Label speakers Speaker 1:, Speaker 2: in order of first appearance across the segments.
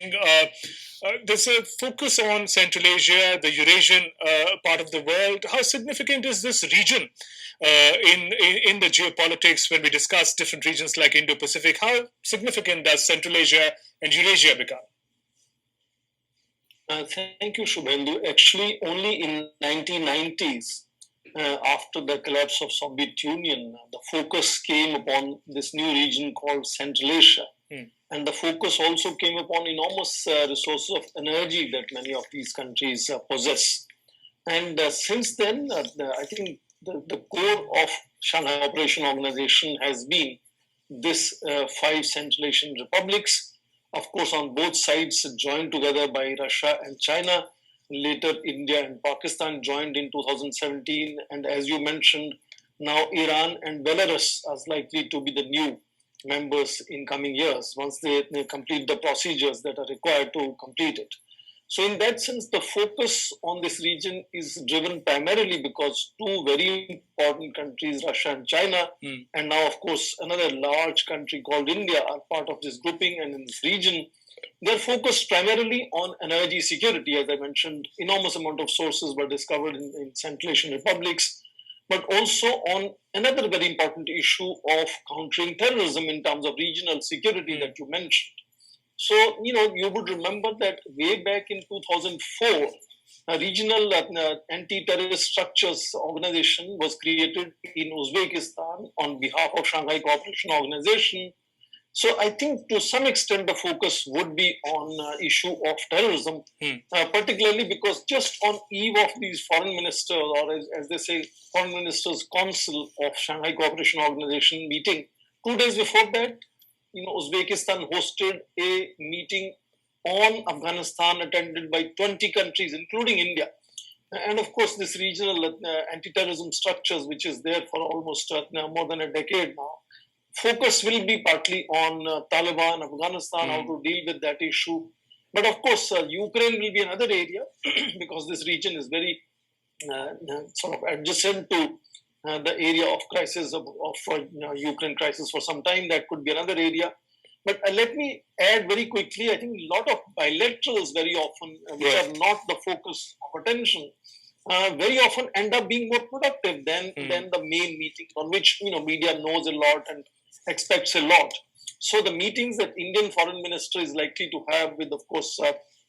Speaker 1: There's a focus on Central Asia, the Eurasian part of the world. How significant is this region in the geopolitics when we discuss different regions like Indo-Pacific? How significant does Central Asia and Eurasia become?
Speaker 2: Thank you, Shubhendu. Actually, only in 1990s, after the collapse of Soviet Union, the focus came upon this new region called Central Asia. And the focus also came upon enormous resources of energy that many of these countries possess. And since then, I think the core of Shanghai Cooperation Organization has been this 5 Central Asian republics, of course, on both sides joined together by Russia and China. Later, India and Pakistan joined in 2017. And as you mentioned, now Iran and Belarus are likely to be the new members in coming years once they complete the procedures that are required to complete it. So in that sense, the focus on this region is driven primarily because two very important countries, Russia and China, and now, of course, another large country called India are part of this grouping. And in this region, they're focused primarily on energy security. As I mentioned, enormous amount of sources were discovered in Central Asian republics, but also on another very important issue of countering terrorism in terms of regional security that you mentioned. So, you would remember that way back in 2004, a regional anti-terrorist structures organization was created in Uzbekistan on behalf of Shanghai Cooperation Organization. So I think to some extent the focus would be on issue of terrorism, particularly because just on eve of these foreign ministers, or as they say, foreign ministers council of Shanghai Cooperation Organization meeting, 2 days before that, Uzbekistan hosted a meeting on Afghanistan attended by 20 countries, including India. And of course, this regional anti-terrorism structures, which is there for almost more than a decade now, focus will be partly on Taliban, Afghanistan, how to deal with that issue. But of course, Ukraine will be another area because this region is very sort of adjacent to the area of crisis of Ukraine crisis for some time. That could be another area. But let me add very quickly, I think a lot of bilaterals very often, which are not the focus of attention, very often end up being more productive than the main meeting on which media knows a lot and expects a lot. So the meetings that Indian foreign minister is likely to have with, of course,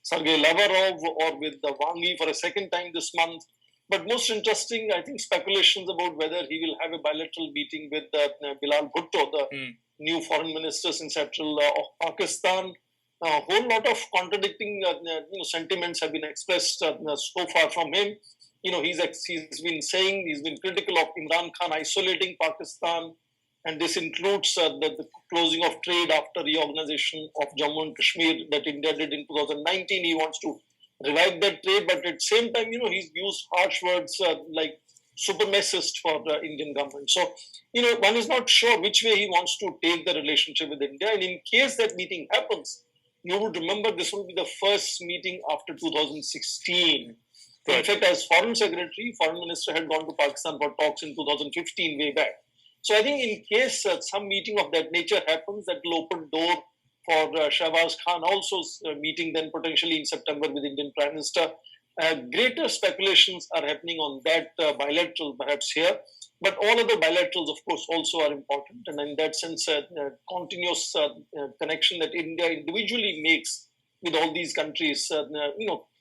Speaker 2: Sergei Lavrov or with Wang Yi for a second time this month. But most interesting, I think, speculations about whether he will have a bilateral meeting with Bilal Bhutto, the new foreign minister in Central of Pakistan. A whole lot of contradicting sentiments have been expressed so far from him. He's been critical of Imran Khan isolating Pakistan, and this includes the closing of trade after reorganization of Jammu and Kashmir that India did in 2019. He wants to revive that trade, but at the same time, he's used harsh words like supremacist for the Indian government. So, one is not sure which way he wants to take the relationship with India. And in case that meeting happens, you would remember this will be the first meeting after 2016. Right. In fact, as foreign secretary, foreign minister had gone to Pakistan for talks in 2015, way back. So I think in case some meeting of that nature happens, that will open door for Shahbaz Khan also meeting then potentially in September with Indian Prime Minister. Greater speculations are happening on that bilateral perhaps here, but all other bilaterals, of course, also are important. And in that sense, continuous connection that India individually makes with all these countries,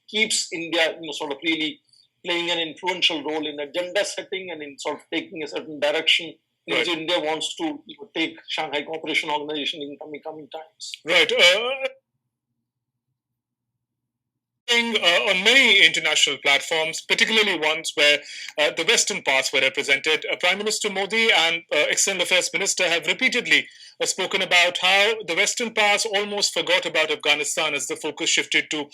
Speaker 2: keeps India, sort of really playing an influential role in agenda setting and in sort of taking a certain direction which India wants to take Shanghai Cooperation Organization in coming times.
Speaker 1: Right. On many international platforms, particularly ones where the Western powers were represented, Prime Minister Modi and External Affairs Minister have repeatedly spoken about how the Western powers almost forgot about Afghanistan as the focus shifted to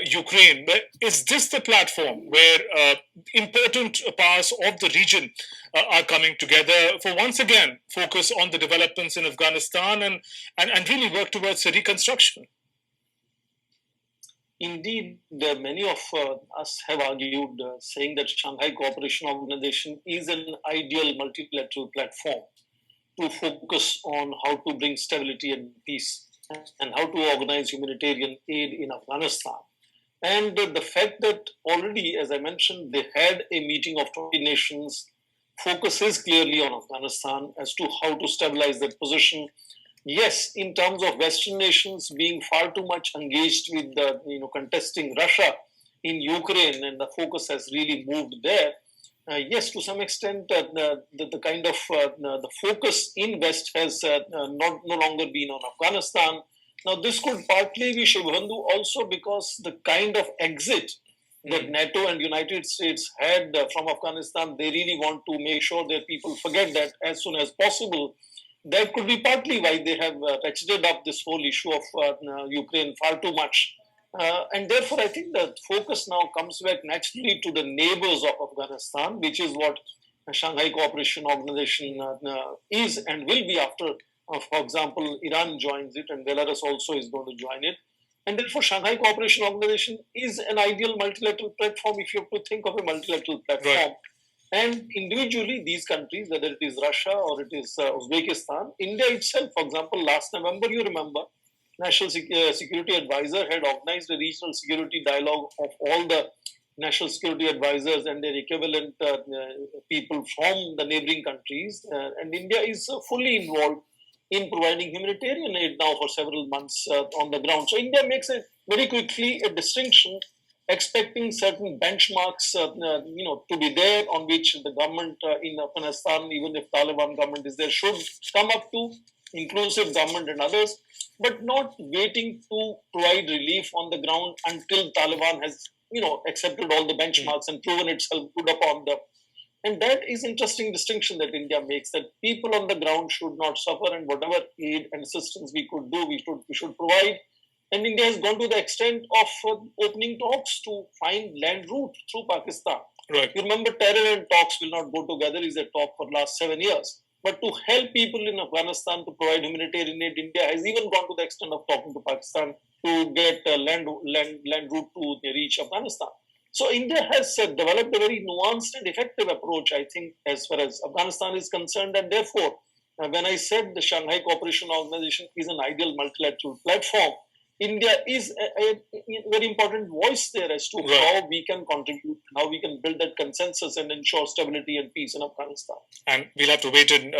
Speaker 1: Ukraine. But is this the platform where important powers of the region are coming together for once again focus on the developments in Afghanistan and really work towards a reconstruction?
Speaker 2: Indeed, many of us have argued saying that Shanghai Cooperation Organization is an ideal multilateral platform to focus on how to bring stability and peace and how to organize humanitarian aid in Afghanistan. And the fact that already, as I mentioned, they had a meeting of 20 nations focuses clearly on Afghanistan as to how to stabilize that position. Yes, in terms of Western nations being far too much engaged with contesting Russia in Ukraine, and the focus has really moved there. Yes, to some extent, the kind of the focus in West has no longer been on Afghanistan. Now, this could partly be Shubhandu also because the kind of exit that NATO and United States had from Afghanistan, they really want to make sure that people forget that as soon as possible. That could be partly why they have ratcheted up this whole issue of Ukraine far too much. And therefore, I think the focus now comes back naturally to the neighbors of Afghanistan, which is what Shanghai Cooperation Organization is and will be after, for example, Iran joins it and Belarus also is going to join it. And therefore, Shanghai Cooperation Organization is an ideal multilateral platform if you have to think of a multilateral platform.
Speaker 1: Right.
Speaker 2: And individually, these countries, whether it is Russia or it is Uzbekistan, India itself, for example, last November, you remember, National Security Advisor had organized a regional security dialogue of all the national security advisors and their equivalent people from the neighboring countries. And India is fully involved in providing humanitarian aid now for several months on the ground. So India makes it very quickly a distinction, expecting certain benchmarks, to be there on which the government in Afghanistan, even if Taliban government is there, should come up to, inclusive government and others, but not waiting to provide relief on the ground until Taliban has, accepted all the benchmarks and proven itself good upon them. And that is interesting distinction that India makes, that people on the ground should not suffer, and whatever aid and assistance we could do, we should provide. And India has gone to the extent of opening talks to find land route through Pakistan.
Speaker 1: Right.
Speaker 2: You remember, terror and talks will not go together is a talk for the last 7 years. But to help people in Afghanistan to provide humanitarian aid, India has even gone to the extent of talking to Pakistan to get land route to reach Afghanistan. So India has developed a very nuanced and effective approach, I think, as far as Afghanistan is concerned. And therefore, when I said the Shanghai Cooperation Organization is an ideal multilateral platform, India is a very important voice there as to how we can contribute, how we can build that consensus and ensure stability and peace in Afghanistan.
Speaker 1: And we'll have to wait and